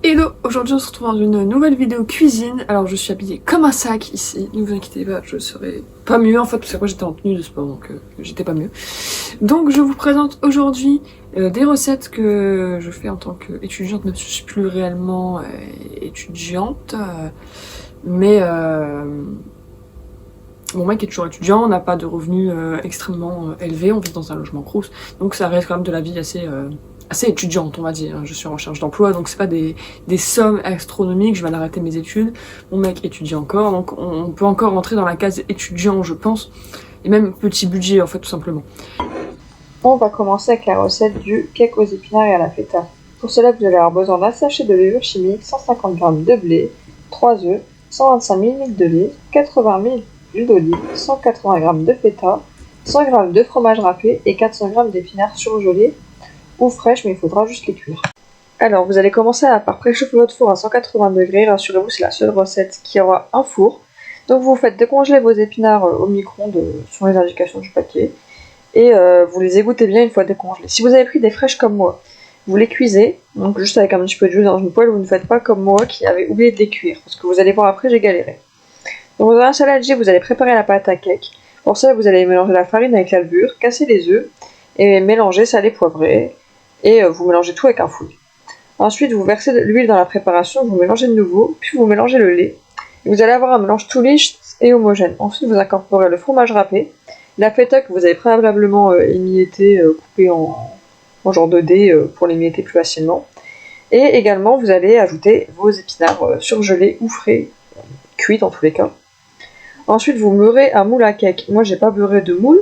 Hello, aujourd'hui on se retrouve dans une nouvelle vidéo cuisine. Alors je suis habillée comme un sac ici, ne vous inquiétez pas, je serai pas mieux en fait, parce que moi j'étais en tenue de sport donc j'étais pas mieux. Donc je vous présente aujourd'hui des recettes que je fais en tant qu'étudiante, même si je suis plus réellement étudiante. Mais mon mec est toujours étudiant, on n'a pas de revenus extrêmement élevés, on vit dans un logement crous, donc ça reste quand même de la vie assez étudiante, on va dire. Je suis en recherche d'emploi, donc c'est pas des sommes astronomiques, je viens d'arrêter mes études, mon mec étudie encore, donc on peut encore rentrer dans la case étudiant, je pense, et même petit budget en fait, tout simplement. On va commencer avec la recette du cake aux épinards et à la feta. Pour cela, vous allez avoir besoin d'un sachet de levure chimique, 150 g de blé, 3 œufs, 125 ml de lait, 80 ml d'huile d'olive, 180 g de feta, 100 g de fromage râpé et 400 g d'épinards surgelés ou fraîches, mais il faudra juste les cuire. Alors, vous allez commencer par préchauffer votre four à 180 degrés. Rassurez-vous, c'est la seule recette qui aura un four. Donc, vous faites décongeler vos épinards au micro-ondes sur les indications du paquet. Et vous les égouttez bien une fois décongelés. Si vous avez pris des fraîches comme moi, vous les cuisez, donc juste avec un petit peu d'huile dans une poêle. Vous ne faites pas comme moi qui avait oublié de les cuire, parce que vous allez voir après, j'ai galéré. Donc dans un saladier, vous allez préparer la pâte à cake. Pour ça, vous allez mélanger la farine avec la levure, casser les œufs, et mélanger salé poivré, et vous mélangez tout avec un fouet. Ensuite, vous versez de l'huile dans la préparation, vous mélangez de nouveau, puis vous mélangez le lait. Et vous allez avoir un mélange tout lisse et homogène. Ensuite, vous incorporez le fromage râpé, la feta que vous avez préalablement émiettée, coupée en genre de dés pour l'émietter plus facilement. Et également, vous allez ajouter vos épinards surgelés ou frais, cuits dans tous les cas. Ensuite, vous meurez un moule à cake. Moi, j'ai pas beurré de moule.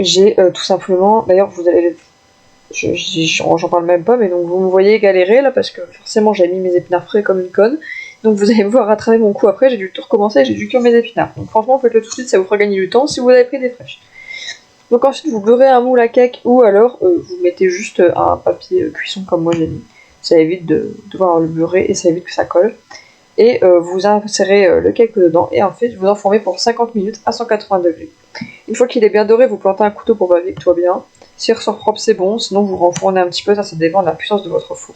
J'ai tout simplement, d'ailleurs, vous allez, j'en parle même pas, mais donc vous me voyez galérer là parce que forcément j'ai mis mes épinards frais comme une conne. Donc vous allez me voir rattraper mon coup après, j'ai dû tout recommencer, j'ai dû cuire mes épinards. Donc franchement, faites-le tout de suite, ça vous fera gagner du temps si vous avez pris des fraîches. Donc ensuite, vous beurrez un moule à cake ou alors vous mettez juste un papier cuisson comme moi j'ai mis. Ça évite de devoir le beurrer et ça évite que ça colle. Et vous insérez le cake dedans et ensuite vous enfournez pour 50 minutes à 180 degrés. Une fois qu'il est bien doré, vous plantez un couteau pour vérifier que tout va bien. S'il ressort propre, c'est bon, sinon vous renfournez un petit peu, ça dépend de la puissance de votre four.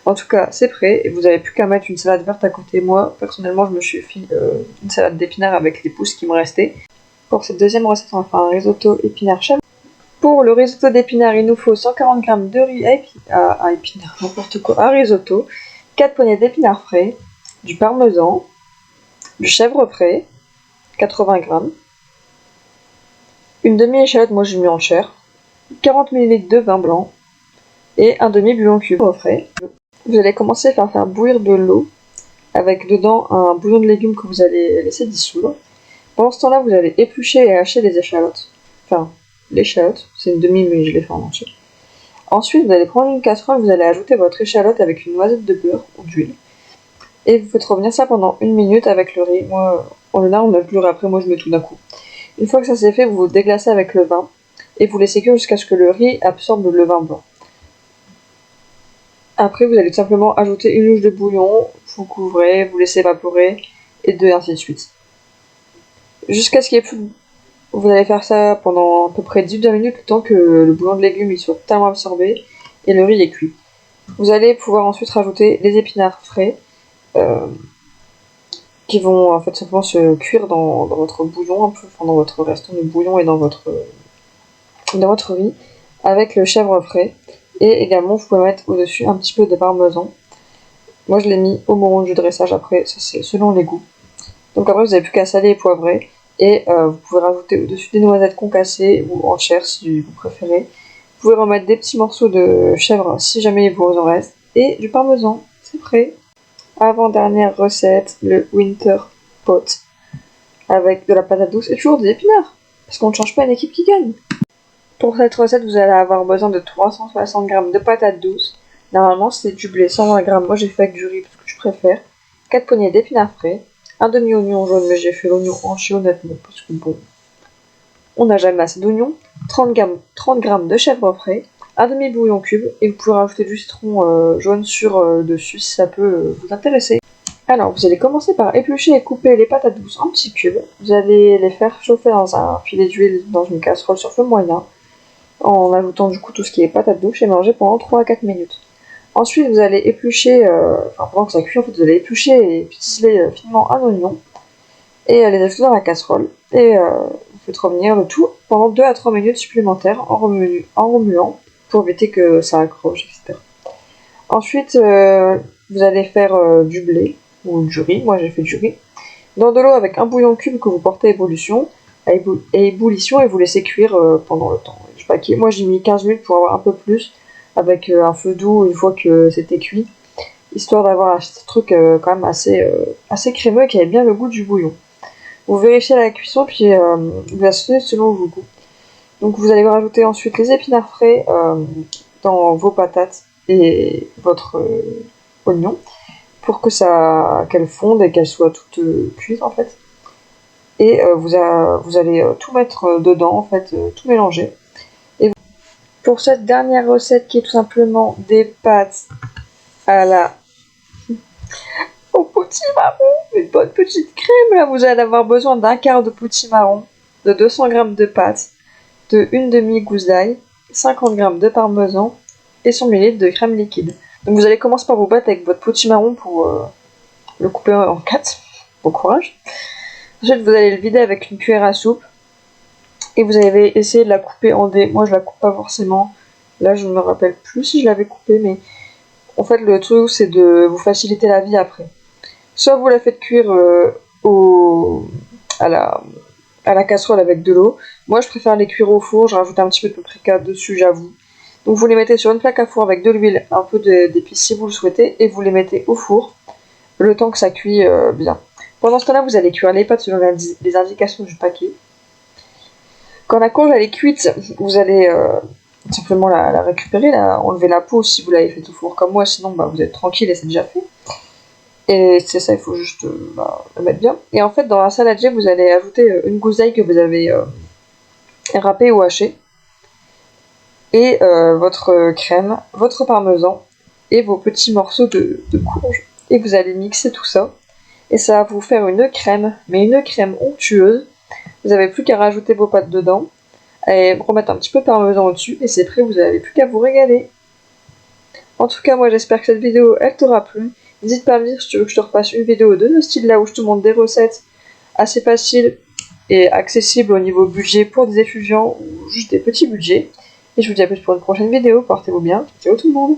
En tout cas, c'est prêt, et vous n'avez plus qu'à mettre une salade verte à côté. Moi, personnellement, je me suis fait une salade d'épinards avec les pousses qui me restaient. Pour cette deuxième recette, on va faire un risotto épinards chèvre. Pour le risotto d'épinards, il nous faut 140 g de riz à épinards, n'importe quoi, à risotto, 4 poignées d'épinards frais, du parmesan, du chèvre frais, 80 g, une demi-échalote, moi j'ai mis en chair, 40 ml de vin blanc et un demi-bouillon cube au frais. Vous allez commencer par faire bouillir de l'eau avec dedans un bouillon de légumes que vous allez laisser dissoudre. Pendant ce temps-là, vous allez éplucher et hacher les échalotes. Enfin, l'échalote, c'est une demi, mais je l'ai fait en entier. Ensuite, vous allez prendre une casserole, vous allez ajouter votre échalote avec une noisette de beurre ou d'huile. Et vous faites revenir ça pendant 1 minute avec le riz. Moi, en général, on met le riz après, moi je mets tout d'un coup. Une fois que ça c'est fait, vous vous déglacez avec le vin et vous laissez cuire jusqu'à ce que le riz absorbe le vin blanc. Après, vous allez tout simplement ajouter une louche de bouillon, vous couvrez, vous laissez évaporer, et ainsi de suite. Jusqu'à ce qu'il y ait plus... Vous allez faire ça pendant à peu près 10-20 minutes, le temps que le bouillon de légumes il soit totalement absorbé et le riz est cuit. Vous allez pouvoir ensuite rajouter les épinards frais, qui vont en fait simplement se cuire dans votre bouillon, un peu, enfin, dans votre restant de bouillon et dans votre riz, avec le chèvre frais. Et également, vous pouvez mettre au-dessus un petit peu de parmesan. Moi, je l'ai mis au moment du dressage, après, ça c'est selon les goûts. Donc après, vous n'avez plus qu'à saler et poivrer. Et vous pouvez rajouter au-dessus des noisettes concassées ou en chair si vous préférez. Vous pouvez remettre des petits morceaux de chèvre si jamais il vous en reste. Et du parmesan, c'est prêt. Avant-dernière recette, le winter pot. Avec de la patate douce et toujours des épinards. Parce qu'on ne change pas une équipe qui gagne. Pour cette recette, vous allez avoir besoin de 360 g de patates douces. Normalement, c'est du blé, 120 g. Moi, j'ai fait avec du riz parce que je préfère. 4 poignées d'épinards frais. Un demi-oignon jaune, mais j'ai fait l'oignon entier honnêtement parce que bon, on n'a jamais assez d'oignons. 30 g de chèvre frais. Un demi-bouillon cube. Et vous pouvez rajouter du citron jaune sur dessus si ça peut vous intéresser. Alors, vous allez commencer par éplucher et couper les patates douces en petits cubes. Vous allez les faire chauffer dans un filet d'huile dans une casserole sur feu moyen, en ajoutant du coup tout ce qui est patates douces et mélanger pendant 3 à 4 minutes. Ensuite, vous allez éplucher, pendant que ça cuit, en fait, vous allez éplucher et ciseler finement un oignon et les ajouter dans la casserole. Et vous faites revenir le tout pendant 2 à 3 minutes supplémentaires en remuant pour éviter que ça accroche, etc. Ensuite, vous allez faire du blé ou du riz. Moi, j'ai fait du riz. Dans de l'eau avec un bouillon cube que vous portez à ébullition et vous laissez cuire pendant le temps. Je sais pas qui. Moi, j'ai mis 15 minutes pour avoir un peu plus avec un feu doux une fois que c'était cuit, histoire d'avoir un truc quand même assez crémeux et qui avait bien le goût du bouillon. Vous vérifiez la cuisson puis vous assaisonnez selon vos goûts. Donc vous allez rajouter ensuite les épinards frais dans vos patates et votre oignon pour que qu'elles fondent et qu'elles soient toutes cuites en fait. Et vous allez tout mettre dedans en fait, tout mélanger. Et pour cette dernière recette qui est tout simplement des pâtes à la au potimarron, une bonne petite crème là, vous allez avoir besoin d'un quart de potimarron, de 200 g de pâtes, de une demi-gousse d'ail, 50 g de parmesan et 100 ml de crème liquide. Donc vous allez commencer par vous battre avec votre potimarron pour le couper en 4. Bon courage. Ensuite vous allez le vider avec une cuillère à soupe et vous allez essayer de la couper en dés. Moi je la coupe pas forcément. Là je ne me rappelle plus si je l'avais coupée, mais en fait le truc c'est de vous faciliter la vie après. Soit vous la faites cuire à la casserole avec de l'eau. Moi je préfère les cuire au four, je rajoute un petit peu de paprika dessus, j'avoue. Donc vous les mettez sur une plaque à four avec de l'huile, un peu d'épices si vous le souhaitez, et vous les mettez au four le temps que ça cuit bien. Pendant ce temps-là, vous allez cuire les pâtes selon les indications du paquet. Quand la courge elle est cuite, vous allez simplement la récupérer, enlever la peau si vous l'avez fait au four comme moi, sinon vous êtes tranquille et c'est déjà fait. Et c'est ça, il faut juste le mettre bien. Et en fait, dans la saladier, vous allez ajouter une gousse d'ail que vous avez râpée ou hachée. Et votre crème, votre parmesan et vos petits morceaux de courge. Et vous allez mixer tout ça. Et ça va vous faire une crème, mais une crème onctueuse. Vous n'avez plus qu'à rajouter vos pâtes dedans et remettre un petit peu de parmesan au-dessus. Et c'est prêt, vous n'avez plus qu'à vous régaler. En tout cas, moi j'espère que cette vidéo elle t'aura plu. N'hésite pas à me dire si tu veux que je te repasse une vidéo de ce style-là où je te montre des recettes assez faciles et accessibles au niveau budget pour des étudiants ou juste des petits budgets. Et je vous dis à plus pour une prochaine vidéo. Portez-vous bien. Ciao tout le monde.